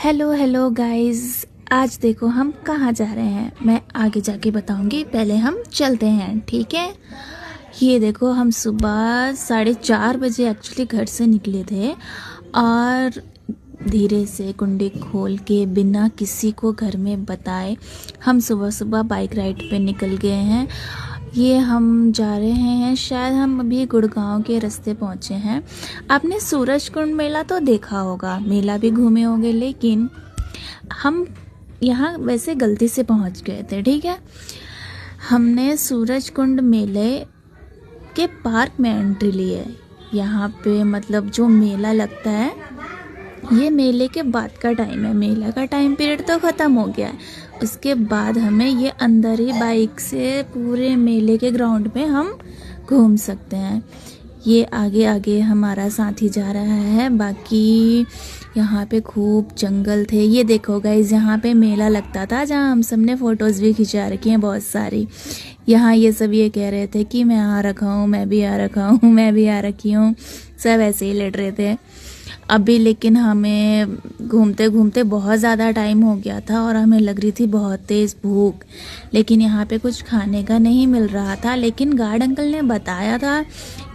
Hello hello guys, आज देखो हम कहाँ जा रहे हैं। मैं आगे जाके बताऊंगी, पहले हम चलते हैं, ठीक है। ये देखो, हम सुबह 4:30 बजे एक्चुअली घर से निकले थे और धीरे से कुंडी खोल के बिना किसी को घर में बताए हम सुबह सुबह बाइक राइड पे निकल गए हैं। ये हम जा रहे हैं, शायद हम अभी गुड़गांव के रास्ते पहुंचे हैं। आपने सूरज कुंड मेला तो देखा होगा, मेला भी घूमे होंगे, लेकिन हम यहाँ वैसे गलती से पहुंच गए थे, ठीक है। हमने सूरज कुंड मेले के पार्क में एंट्री ली है। यहाँ पे मतलब जो मेला लगता है, ये मेले के बाद का टाइम है। मेला का टाइम पीरियड तो ख़त्म हो गया है। उसके बाद हमें ये अंदर ही बाइक से पूरे मेले के ग्राउंड में हम घूम सकते हैं। ये आगे आगे हमारा साथी जा रहा है। बाकी यहाँ पे खूब जंगल थे। ये देखो गाइस, यहाँ पे मेला लगता था जहाँ हम सब ने फ़ोटोज़ भी खिंचा रखी हैं बहुत सारी। यहाँ ये सब ये कह रहे थे कि मैं आ रखा हूँ, मैं भी आ रखा हूँ, मैं भी आ रखी हूँ, सब ऐसे ही लड़ रहे थे अभी। लेकिन हमें घूमते घूमते बहुत ज़्यादा टाइम हो गया था और हमें लग रही थी बहुत तेज़ भूख। लेकिन यहाँ पे कुछ खाने का नहीं मिल रहा था। लेकिन गार्ड अंकल ने बताया था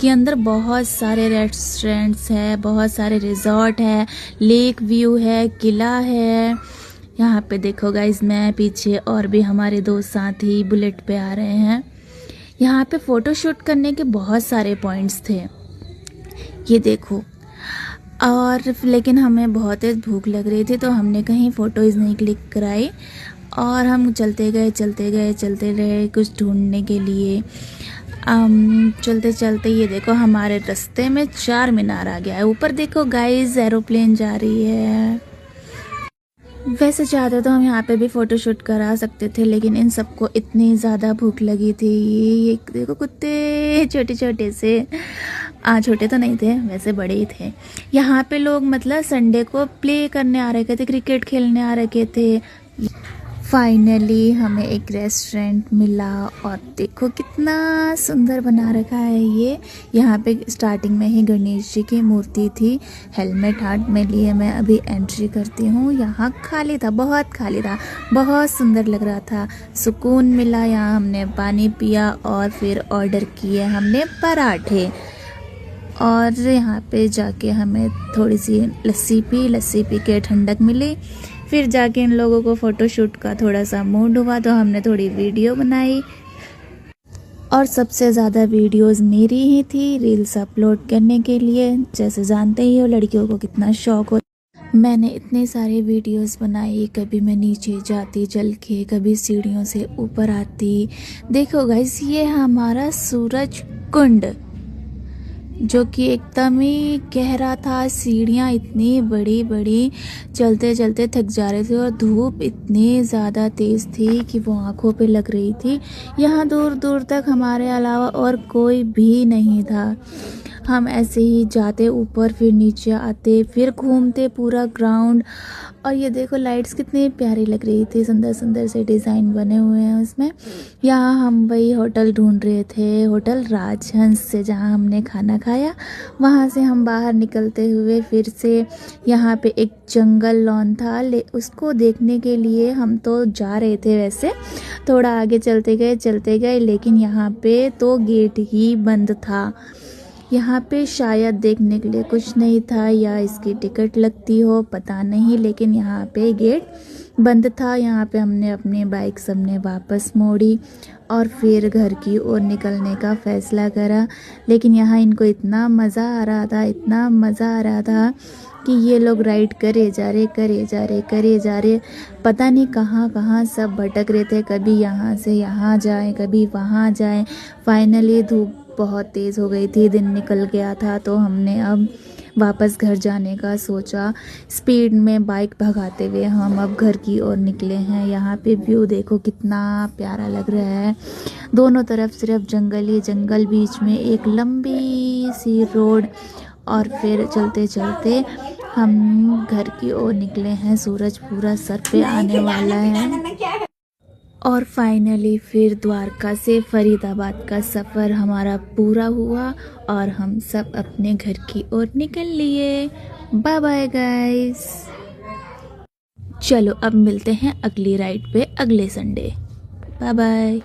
कि अंदर बहुत सारे रेस्टोरेंट्स है, बहुत सारे रिजॉर्ट है, लेक व्यू है, किला है। यहाँ पे देखो गाइस, मैं पीछे और भी हमारे दो साथी बुलेट पे आ रहे हैं। यहाँ पे फ़ोटो शूट करने के बहुत सारे पॉइंट्स थे, ये देखो। और लेकिन हमें बहुत तेज़ भूख लग रही थी तो हमने कहीं फ़ोटोज़ नहीं क्लिक कराई और हम चलते रहे कुछ ढूंढने के लिए। चलते चलते ये देखो, हमारे रास्ते में चार मीनार आ गया है। ऊपर देखो गाइस, एरोप्लेन जा रही है। वैसे चाहते तो हम यहाँ पे भी फ़ोटो शूट करा सकते थे, लेकिन इन सबको इतनी ज़्यादा भूख लगी थी। ये देखो कुत्ते छोटे छोटे से, छोटे तो नहीं थे, वैसे बड़े ही थे। यहाँ पे लोग मतलब संडे को प्ले करने आ रखे थे, क्रिकेट खेलने आ रखे थे। फाइनली हमें एक रेस्टोरेंट मिला और देखो कितना सुंदर बना रखा है ये। यहाँ पे स्टार्टिंग में ही गणेश जी की मूर्ति थी। हेलमेट हाथ में लिए मैं अभी एंट्री करती हूँ। यहाँ खाली था, बहुत खाली था, बहुत सुंदर लग रहा था, सुकून मिला। यहाँ हमने पानी पिया और फिर ऑर्डर किए हमने पराठे। और यहाँ पे जाके हमें थोड़ी सी लस्सी पी के ठंडक मिली। फिर जाके इन लोगों को फ़ोटो शूट का थोड़ा सा मूड हुआ तो हमने थोड़ी वीडियो बनाई। और सबसे ज़्यादा वीडियोस मेरी ही थी रील्स अपलोड करने के लिए। जैसे जानते ही हो लड़कियों को कितना शौक होता। मैंने इतने सारे वीडियोस बनाई, कभी मैं नीचे जाती चल के, कभी सीढ़ियों से ऊपर आती। देखो गाइस, ये हमारा सूरज कुंड जो कि एकदम ही गहरा था। सीढ़ियाँ इतनी बड़ी बड़ी, चलते चलते थक जा रहे थे और धूप इतनी ज़्यादा तेज़ थी कि वो आँखों पे लग रही थी। यहाँ दूर दूर तक हमारे अलावा और कोई भी नहीं था। हम ऐसे ही जाते ऊपर, फिर नीचे आते, फिर घूमते पूरा ग्राउंड। और ये देखो लाइट्स कितनी प्यारी लग रही थी, सुंदर सुंदर से डिज़ाइन बने हुए हैं उसमें। यहाँ हम वही होटल ढूंढ रहे थे, होटल राजहंस से, जहाँ हमने खाना खाया। वहाँ से हम बाहर निकलते हुए फिर से यहाँ पे एक जंगल लॉन था, उसको देखने के लिए हम तो जा रहे थे। वैसे थोड़ा आगे चलते गए, लेकिन यहाँ पे तो गेट ही बंद था। यहाँ पे शायद देखने के लिए कुछ नहीं था, या इसकी टिकट लगती हो, पता नहीं, लेकिन यहाँ पे गेट बंद था। यहाँ पे हमने अपनी बाइक सबने वापस मोड़ी और फिर घर की ओर निकलने का फ़ैसला करा। लेकिन यहाँ इनको इतना मज़ा आ रहा था कि ये लोग राइड करे जा रहे, पता नहीं कहाँ कहाँ सब भटक रहे थे। कभी यहाँ से यहाँ जाएं, कभी वहाँ जाएं। फाइनली धूप बहुत तेज़ हो गई थी, दिन निकल गया था, तो हमने अब वापस घर जाने का सोचा। स्पीड में बाइक भगाते हुए हम अब घर की ओर निकले हैं। यहाँ पे व्यू देखो कितना प्यारा लग रहा है। दोनों तरफ सिर्फ जंगल ही जंगल, बीच में एक लंबी सी रोड। और फिर चलते चलते हम घर की ओर निकले हैं। सूरज पूरा सर पे आने वाला है। और फाइनली फिर द्वारका से फरीदाबाद का सफ़र हमारा पूरा हुआ और हम सब अपने घर की ओर निकल लिए। Bye bye guys. चलो अब मिलते हैं अगली राइड पे अगले संडे। Bye bye.